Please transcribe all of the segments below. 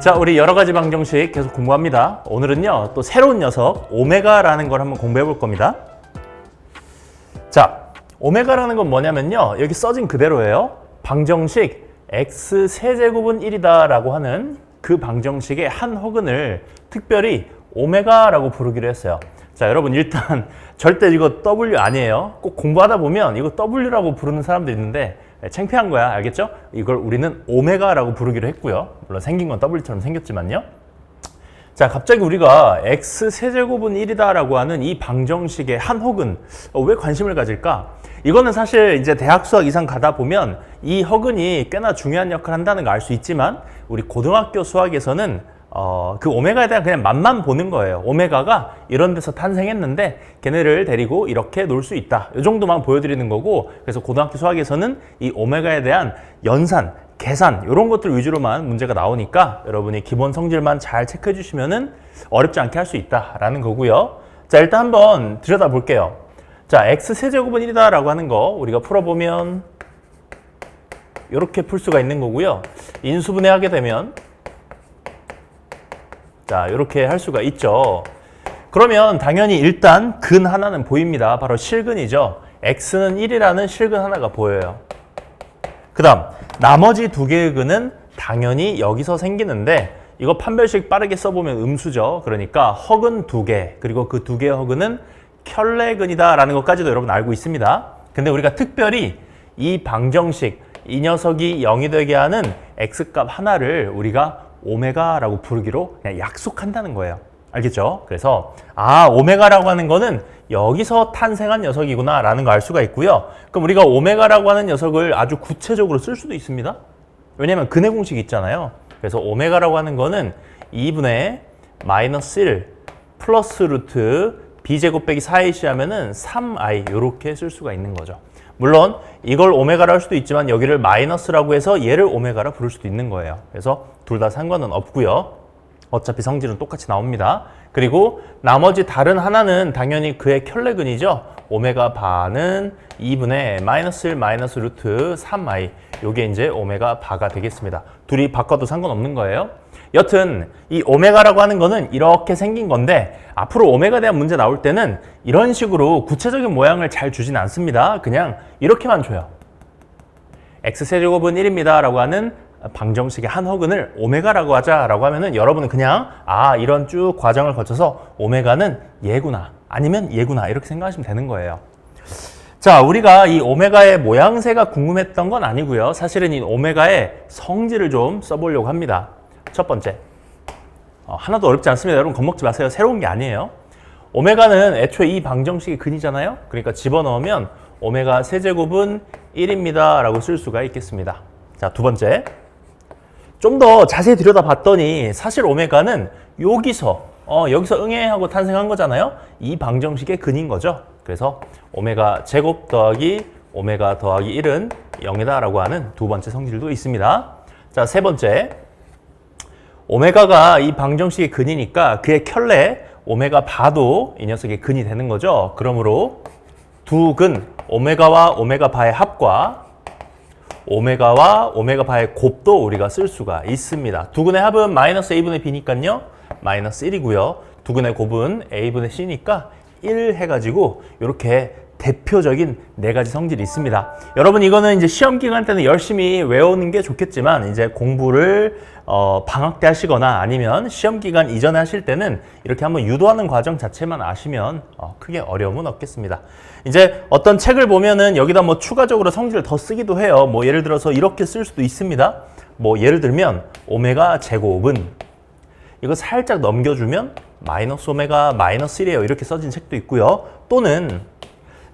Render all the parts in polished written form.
자, 우리 여러 가지 방정식 계속 공부합니다. 오늘은요, 또 새로운 녀석, 오메가라는 걸 한번 공부해 볼 겁니다. 자, 오메가라는 건 뭐냐면요, 여기 써진 그대로예요. 방정식 x 세제곱은 1이다 라고 하는 그 방정식의 한 혹은을 특별히 오메가라고 부르기로 했어요. 자, 여러분 일단 절대 이거 W 아니에요. 꼭 공부하다 보면 이거 W라고 부르는 사람도 있는데 창피한 거야. 알겠죠? 이걸 우리는 오메가라고 부르기로 했고요. 물론 생긴 건 W처럼 생겼지만요. 자, 갑자기 우리가 x 세제곱은 1이다 라고 하는 이 방정식의 한 혹은 왜 관심을 가질까? 이거는 사실 이제 대학 수학 이상 가다 보면 이 허근이 꽤나 중요한 역할을 한다는 거 알 수 있지만 우리 고등학교 수학에서는 그 오메가에 대한 그냥 맛만 보는 거예요. 오메가가 이런 데서 탄생했는데 걔네를 데리고 이렇게 놀 수 있다. 이 정도만 보여드리는 거고, 그래서 고등학교 수학에서는 이 오메가에 대한 연산, 계산 이런 것들 위주로만 문제가 나오니까 여러분이 기본 성질만 잘 체크해 주시면은 어렵지 않게 할 수 있다라는 거고요. 자, 일단 한번 들여다 볼게요. 자, x 세제곱은 1이다 라고 하는 거 우리가 풀어보면 이렇게 풀 수가 있는 거고요. 인수분해하게 되면 자, 이렇게 할 수가 있죠. 그러면 당연히 일단 근 하나는 보입니다. 바로 실근이죠. x는 1이라는 실근 하나가 보여요. 그 다음 나머지 두 개의 근은 당연히 여기서 생기는데 이거 판별식 빠르게 써보면 음수죠. 그러니까 허근 두 개, 그리고 그 두 개의 허근은 켤레근이다 라는 것까지도 여러분 알고 있습니다. 근데 우리가 특별히 이 방정식, 이 녀석이 0이 되게 하는 x값 하나를 우리가 오메가라고 부르기로 그냥 약속한다는 거예요. 알겠죠? 그래서 오메가라고 하는 거는 여기서 탄생한 녀석이구나 라는 거 알 수가 있고요. 그럼 우리가 오메가라고 하는 녀석을 아주 구체적으로 쓸 수도 있습니다. 왜냐면 근의 공식이 있잖아요. 그래서 오메가라고 하는 거는 2분의 마이너스 1 플러스 루트 b제곱 빼기 4ac 하면은 3i 이렇게 쓸 수가 있는 거죠. 물론 이걸 오메가라 할 수도 있지만 여기를 마이너스라고 해서 얘를 오메가라 부를 수도 있는 거예요. 그래서 둘 다 상관은 없고요. 어차피 성질은 똑같이 나옵니다. 그리고 나머지 다른 하나는 당연히 그의 켤레근이죠. 오메가 바는 2분의 마이너스 1 마이너스 루트 3i, 요게 이제 오메가 바가 되겠습니다. 둘이 바꿔도 상관없는 거예요. 여튼 이 오메가라고 하는 거는 이렇게 생긴 건데 앞으로 오메가에 대한 문제 나올 때는 이런 식으로 구체적인 모양을 잘 주진 않습니다. 그냥 이렇게만 줘요. x세제곱은 1입니다 라고 하는 방정식의 한 허근을 오메가라고 하자라고 하면은 여러분은 그냥 이런 쭉 과정을 거쳐서 오메가는 얘구나 아니면 얘구나 이렇게 생각하시면 되는 거예요. 자, 우리가 이 오메가의 모양새가 궁금했던 건 아니고요. 사실은 이 오메가의 성질을 좀 써보려고 합니다. 첫 번째, 하나도 어렵지 않습니다. 여러분 겁먹지 마세요. 새로운 게 아니에요. 오메가는 애초에 이 방정식의 근이잖아요. 그러니까 집어넣으면 오메가 세제곱은 1입니다 라고 쓸 수가 있겠습니다. 자, 두 번째, 좀 더 자세히 들여다봤더니 사실 오메가는 여기서 응애하고 탄생한 거잖아요. 이 방정식의 근인 거죠. 그래서 오메가 제곱 더하기 오메가 더하기 1은 0이다 라고 하는 두 번째 성질도 있습니다. 자, 세 번째, 오메가가 이 방정식의 근이니까 그의 켤레 오메가 바도 이 녀석의 근이 되는 거죠. 그러므로 두 근 오메가와 오메가 바의 합과 오메가와 오메가 바의 곱도 우리가 쓸 수가 있습니다. 두 근의 합은 마이너스 a분의 b니까요. 마이너스 1이고요. 두 근의 곱은 a분의 c니까 1 해가지고 이렇게 대표적인 네 가지 성질이 있습니다. 여러분 이거는 이제 시험 기간 때는 열심히 외우는 게 좋겠지만 이제 공부를 방학 때 하시거나 아니면 시험 기간 이전에 하실 때는 이렇게 한번 유도하는 과정 자체만 아시면 크게 어려움은 없겠습니다. 이제 어떤 책을 보면은 여기다 뭐 추가적으로 성질을 더 쓰기도 해요. 뭐 예를 들어서 이렇게 쓸 수도 있습니다. 뭐 예를 들면 오메가 제곱은 이거 살짝 넘겨주면 마이너스 오메가 마이너스 1이에요. 이렇게 써진 책도 있고요. 또는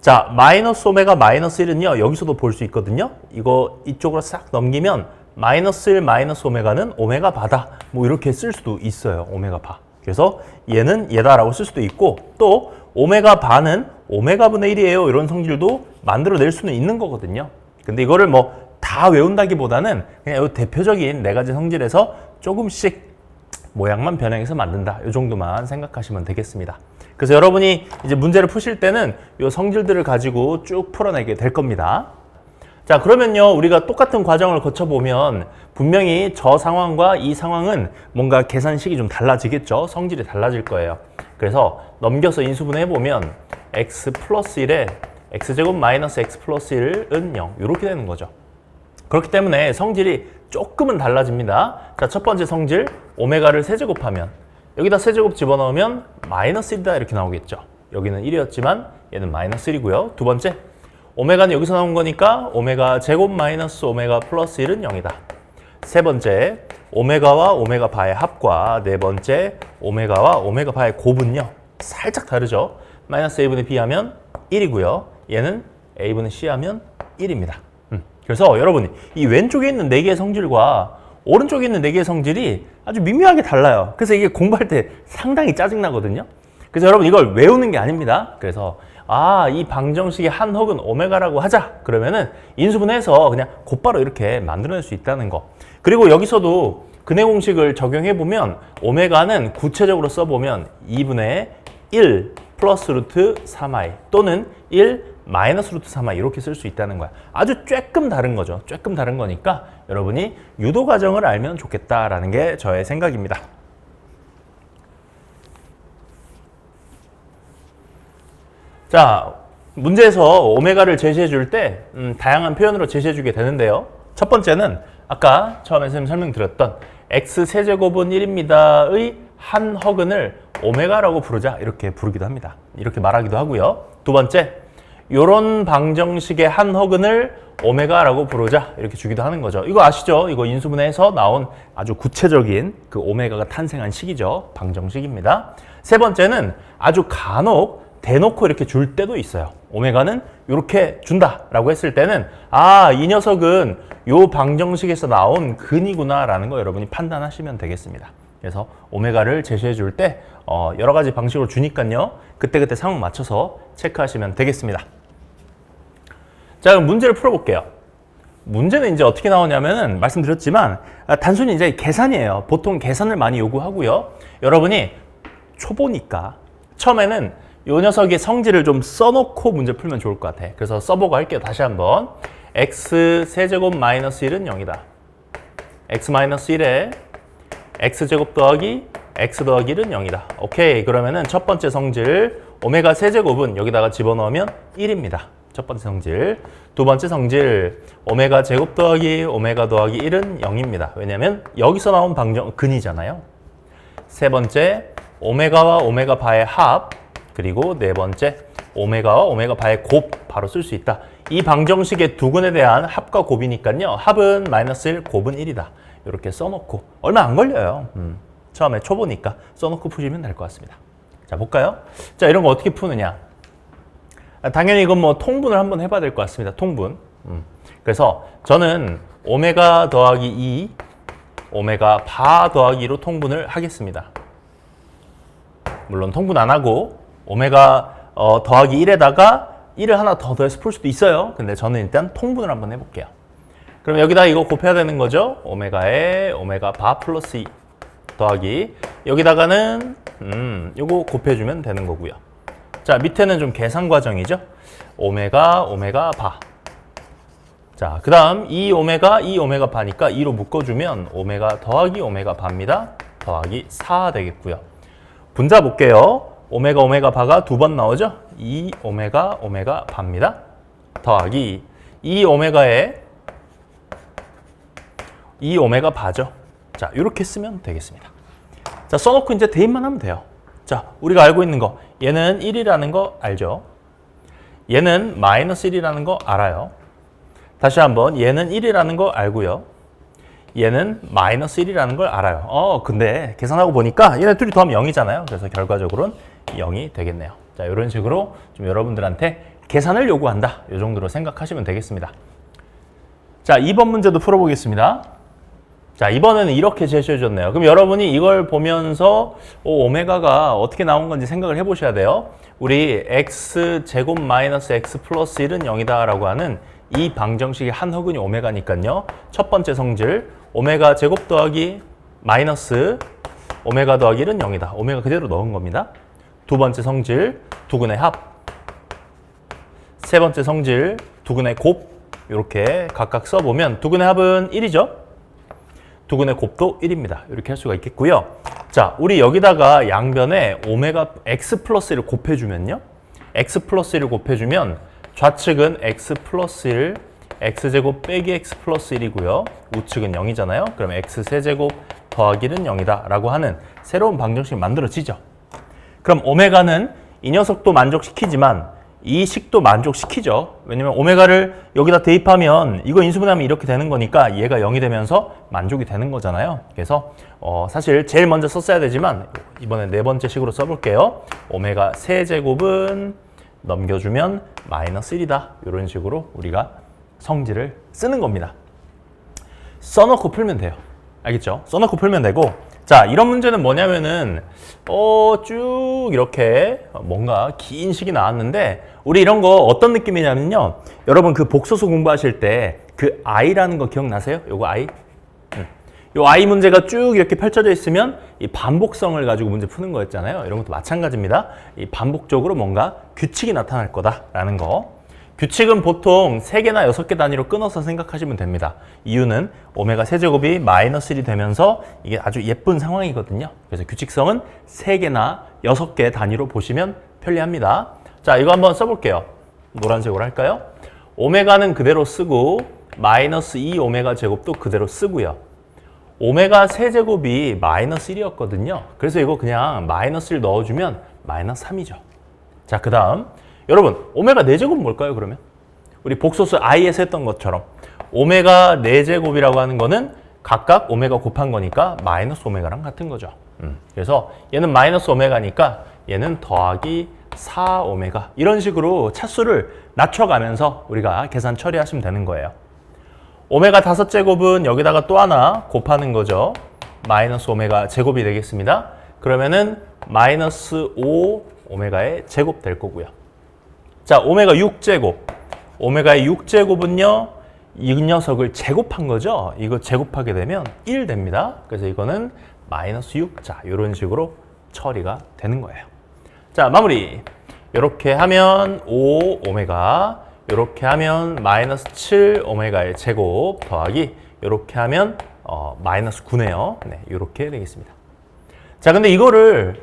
자, 마이너스 오메가 마이너스 1은요, 여기서도 볼 수 있거든요. 이거 이쪽으로 싹 넘기면 마이너스 1 마이너스 오메가는 오메가 바다. 뭐 이렇게 쓸 수도 있어요. 오메가 바. 그래서 얘는 얘다라고 쓸 수도 있고, 또 오메가 바는 오메가 분의 1이에요. 이런 성질도 만들어낼 수는 있는 거거든요. 근데 이거를 뭐 다 외운다기보다는 그냥 이 대표적인 네 가지 성질에서 조금씩 모양만 변형해서 만든다. 이 정도만 생각하시면 되겠습니다. 그래서 여러분이 이제 문제를 푸실 때는 이 성질들을 가지고 쭉 풀어내게 될 겁니다. 자, 그러면요, 우리가 똑같은 과정을 거쳐보면 분명히 저 상황과 이 상황은 뭔가 계산식이 좀 달라지겠죠. 성질이 달라질 거예요. 그래서 넘겨서 인수분해 해보면 x 플러스 1에 x제곱 마이너스 x 플러스 1은 0 이렇게 되는 거죠. 그렇기 때문에 성질이 조금은 달라집니다. 자, 첫 번째 성질 오메가를 세제곱하면 여기다 세제곱 집어넣으면 마이너스 1이다 이렇게 나오겠죠. 여기는 1이었지만 얘는 마이너스 1이고요. 두 번째 오메가는 여기서 나온 거니까 오메가 제곱 마이너스 오메가 플러스 1은 0이다. 세 번째 오메가와 오메가 바의 합과 네 번째 오메가와 오메가 바의 곱은요 살짝 다르죠. 마이너스 a분의 b 하면 1이고요. 얘는 a분의 c 하면 1입니다. 그래서 여러분이 이 왼쪽에 있는 4개의 성질과 오른쪽에 있는 4개의 성질이 아주 미묘하게 달라요. 그래서 이게 공부할 때 상당히 짜증나거든요. 그래서 여러분 이걸 외우는 게 아닙니다. 그래서 이 방정식의 한 혹은 오메가라고 하자. 그러면은 인수분해해서 그냥 곧바로 이렇게 만들어낼 수 있다는 거. 그리고 여기서도 근해 공식을 적용해보면 오메가는 구체적으로 써보면 2분의 1 플러스 루트 3i 또는 1 마이너스 루트 3i 이렇게 쓸 수 있다는 거야. 아주 조금 다른 거죠. 조금 다른 거니까 여러분이 유도 과정을 알면 좋겠다라는 게 저의 생각입니다. 자, 문제에서 오메가를 제시해 줄 때 다양한 표현으로 제시해 주게 되는데요. 첫 번째는 아까 처음에 선생님 설명드렸던 x 세제곱은 1입니다의 한 허근을 오메가라고 부르자 이렇게 부르기도 합니다. 이렇게 말하기도 하고요. 두 번째, 요런 방정식의 한 허근을 오메가라고 부르자 이렇게 주기도 하는 거죠. 이거 아시죠? 이거 인수분해에서 나온 아주 구체적인 그 오메가가 탄생한 식이죠. 방정식입니다. 세 번째는 아주 간혹 대놓고 이렇게 줄 때도 있어요. 오메가는 이렇게 준다라고 했을 때는 이 녀석은 요 방정식에서 나온 근이구나 라는 거 여러분이 판단하시면 되겠습니다. 그래서 오메가를 제시해 줄 때 여러 가지 방식으로 주니까요. 그때그때 상황 맞춰서 체크하시면 되겠습니다. 자, 그럼 문제를 풀어볼게요. 문제는 이제 어떻게 나오냐면은 말씀드렸지만 단순히 이제 계산이에요. 보통 계산을 많이 요구하고요. 여러분이 초보니까 처음에는 요 녀석의 성질을 좀 써놓고 문제 풀면 좋을 것 같아. 그래서 써보고 할게요. 다시 한번. x 세제곱 마이너스 1은 0이다. x 마이너스 1에 x제곱 더하기 x 더하기 1은 0이다. 오케이. 그러면은 첫 번째 성질 오메가 세제곱은 여기다가 집어넣으면 1입니다. 첫 번째 성질. 두 번째 성질 오메가 제곱 더하기 오메가 더하기 1은 0입니다. 왜냐면 여기서 나온 방정 근이잖아요. 세 번째 오메가와 오메가 바의 합 그리고 네 번째 오메가와 오메가 바의 곱 바로 쓸 수 있다. 이 방정식의 두 근에 대한 합과 곱이니까요. 합은 마이너스 1, 곱은 1이다. 이렇게 써놓고 얼마 안 걸려요. 처음에 초보니까 써놓고 푸시면 될 것 같습니다. 자, 볼까요? 자, 이런 거 어떻게 푸느냐? 당연히 이건 뭐 통분을 한번 해봐야 될 것 같습니다. 통분. 그래서 저는 오메가 더하기 2, 오메가 바 더하기 2로 통분을 하겠습니다. 물론 통분 안 하고 오메가 더하기 1에다가 1을 하나 더 더해서 풀 수도 있어요. 근데 저는 일단 통분을 한번 해볼게요. 그럼 여기다 이거 곱해야 되는 거죠. 오메가에 오메가 바 플러스 2 더하기 여기다가는 요거 곱해주면 되는 거고요. 자, 밑에는 좀 계산 과정이죠. 오메가 바. 자, 그 다음 이 오메가 바니까 2로 묶어주면 오메가 더하기 오메가 바입니다. 더하기 4 되겠고요. 분자 볼게요. 오메가 바가 두 번 나오죠. 2 오메가 바입니다. 더하기 2 오메가에 2 오메가 바죠. 자, 이렇게 쓰면 되겠습니다. 자, 써놓고 이제 대입만 하면 돼요. 자, 우리가 알고 있는 거 얘는 1이라는 거 알죠? 얘는 마이너스 1이라는 거 알아요. 다시 한번 얘는 1이라는 거 알고요. 얘는 마이너스 1이라는 걸 알아요. 근데 계산하고 보니까 얘네 둘이 더하면 0이잖아요. 그래서 결과적으로는 0이 되겠네요. 자, 이런 식으로 좀 여러분들한테 계산을 요구한다. 이 정도로 생각하시면 되겠습니다. 자, 2번 문제도 풀어보겠습니다. 자, 2번은 이렇게 제시해 줬네요. 그럼 여러분이 이걸 보면서 오메가가 어떻게 나온 건지 생각을 해보셔야 돼요. 우리 x 제곱 마이너스 x 플러스 1은 0이다 라고 하는 이 방정식의 한 허근이 오메가니까요. 첫 번째 성질 오메가 제곱 더하기 마이너스 오메가 더하기 1은 0이다. 오메가 그대로 넣은 겁니다. 두 번째 성질 두근의 합. 세 번째 성질 두근의 곱. 이렇게 각각 써보면 두근의 합은 1이죠. 두근의 곱도 1입니다. 이렇게 할 수가 있겠고요. 자, 우리 여기다가 양변에 오메가 x 플러스 1을 곱해주면요. x 플러스 1을 곱해주면 좌측은 x 플러스 1, x제곱 빼기 x 플러스 1이고요. 우측은 0이잖아요. 그럼 x 세제곱 더하기 1은 0이다 라고 하는 새로운 방정식이 만들어지죠. 그럼 오메가는 이 녀석도 만족시키지만 이 식도 만족시키죠. 왜냐면 오메가를 여기다 대입하면 이거 인수분해하면 이렇게 되는 거니까 얘가 0이 되면서 만족이 되는 거잖아요. 그래서 사실 제일 먼저 썼어야 되지만 이번엔 네 번째 식으로 써볼게요. 오메가 세제곱은 넘겨주면 마이너스 1이다. 이런 식으로 우리가 성질을 쓰는 겁니다. 써놓고 풀면 돼요. 알겠죠? 써놓고 풀면 되고, 자, 이런 문제는 뭐냐면은 쭉 이렇게 뭔가 긴 식이 나왔는데 우리 이런 거 어떤 느낌이냐면요. 여러분 그 복소수 공부하실 때 그 i라는 거 기억나세요? 요거 i? 요 i 문제가 쭉 이렇게 펼쳐져 있으면 이 반복성을 가지고 문제 푸는 거였잖아요. 이런 것도 마찬가지입니다. 이 반복적으로 뭔가 규칙이 나타날 거다라는 거. 규칙은 보통 3개나 6개 단위로 끊어서 생각하시면 됩니다. 이유는 오메가 세제곱이 마이너스 1이 되면서 이게 아주 예쁜 상황이거든요. 그래서 규칙성은 3개나 6개 단위로 보시면 편리합니다. 자, 이거 한번 써볼게요. 노란색으로 할까요? 오메가는 그대로 쓰고 마이너스 2 오메가 제곱도 그대로 쓰고요. 오메가 세제곱이 마이너스 1이었거든요. 그래서 이거 그냥 마이너스 1 넣어주면 마이너스 3이죠. 자, 그 다음 여러분 오메가 4제곱 뭘까요 그러면? 우리 복소수 i에서 했던 것처럼 오메가 4제곱이라고 하는 거는 각각 오메가 곱한 거니까 마이너스 오메가랑 같은 거죠. 그래서 얘는 마이너스 오메가니까 얘는 더하기 4 오메가 이런 식으로 차수를 낮춰가면서 우리가 계산 처리하시면 되는 거예요. 오메가 5제곱은 여기다가 또 하나 곱하는 거죠. 마이너스 오메가 제곱이 되겠습니다. 그러면은 마이너스 5 오메가의 제곱 될 거고요. 자, 오메가 6제곱. 오메가의 6제곱은요, 이 녀석을 제곱한 거죠. 이거 제곱하게 되면 1 됩니다. 그래서 이거는 마이너스 6. 자, 이런 식으로 처리가 되는 거예요. 자, 마무리. 이렇게 하면 5 오메가, 이렇게 하면 마이너스 7 오메가의 제곱 더하기 이렇게 하면 마이너스 9네요. 네, 이렇게 되겠습니다. 자, 근데 이거를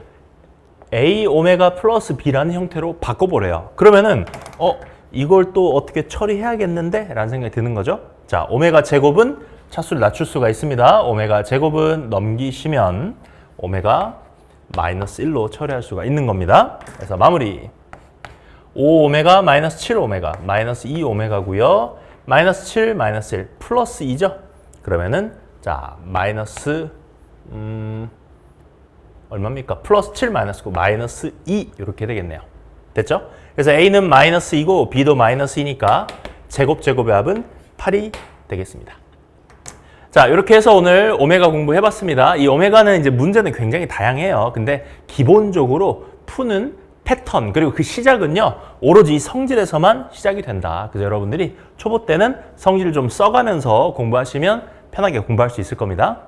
A 오메가 플러스 B라는 형태로 바꿔보래요. 그러면은 이걸 또 어떻게 처리해야겠는데? 라는 생각이 드는 거죠. 자, 오메가 제곱은 차수를 낮출 수가 있습니다. 오메가 제곱은 넘기시면 오메가 마이너스 1로 처리할 수가 있는 겁니다. 그래서 마무리. 5오메가 마이너스 7오메가 마이너스 2오메가고요. 마이너스 7 마이너스 1 플러스 2죠. 그러면은 자 마이너스 얼마입니까? 플러스 7 마이너스 9 마이너스 2 이렇게 되겠네요. 됐죠? 그래서 A는 마이너스 2고 B도 마이너스 2니까 제곱의 합은 8이 되겠습니다. 자, 이렇게 해서 오늘 오메가 공부해봤습니다. 이 오메가는 이제 문제는 굉장히 다양해요. 근데 기본적으로 푸는 패턴 그리고 그 시작은요 오로지 이 성질에서만 시작이 된다. 그래서 여러분들이 초보 때는 성질을 좀 써가면서 공부하시면 편하게 공부할 수 있을 겁니다.